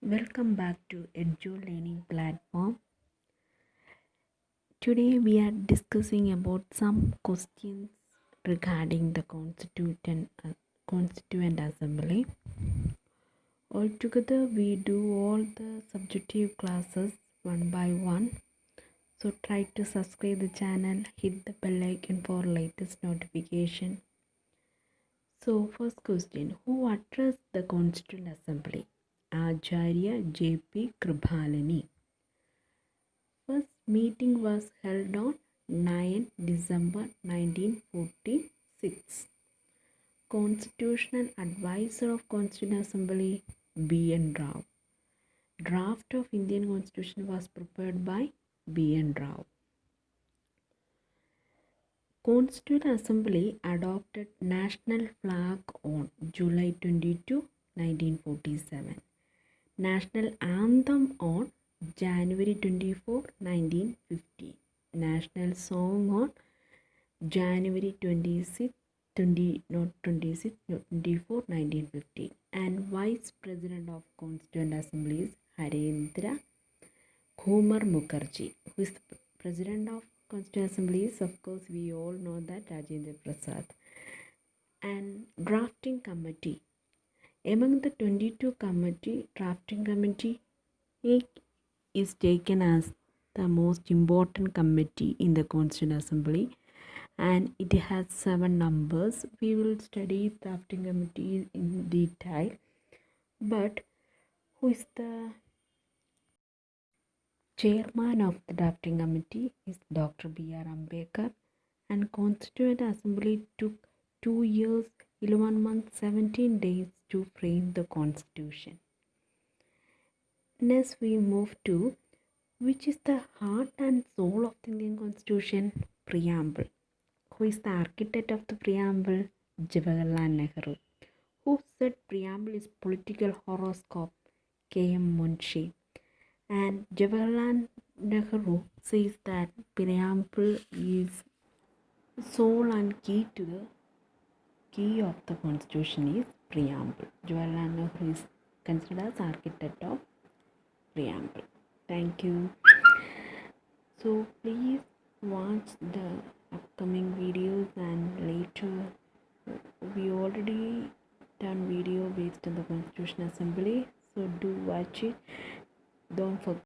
Welcome back to Edu Learning Platform. Today we are discussing about some questions regarding the Constituent Assembly. Altogether we do all the subjective classes one by one. So try to subscribe the channel, hit the bell icon for latest notification. So first question, who addressed the Constituent Assembly? Acharya J.P. Kripalani. First meeting was held on 9 December 1946. Constitutional Advisor of Constituent Assembly B.N. Rao. Draft of Indian Constitution was prepared by B.N. Rao. Constituent Assembly adopted national flag on July 22, 1947. National anthem on January 24, 1950. National song on January 24, 1950. And Vice President of Constituent Assembly is Harendra Kumar Mukherjee. Who is the President of Constituent Assembly is, of course, we all know that, Rajendra Prasad. And Drafting Committee. Among the 22 drafting committee is taken as the most important committee in the Constituent Assembly, and it has 7 numbers. We will study drafting committee in detail, but who is the chairman of the drafting committee is Dr. B.R. Ambedkar, and Constituent Assembly took 2 years, 11 months, 17 days to frame the Constitution. Next we move to which is the heart and soul of the Indian Constitution? Preamble. Who is the architect of the Preamble? Jawaharlal Nehru. Who said Preamble is political horoscope? K.M. Munshi. And Jawaharlal Nehru says that Preamble is soul and key of the Constitution is Preamble. Jawaharlal Nehru is considered as architect of Preamble. Thank you. So please watch the upcoming videos, and later we already done video based on the Constitution Assembly, so do watch it. Don't forget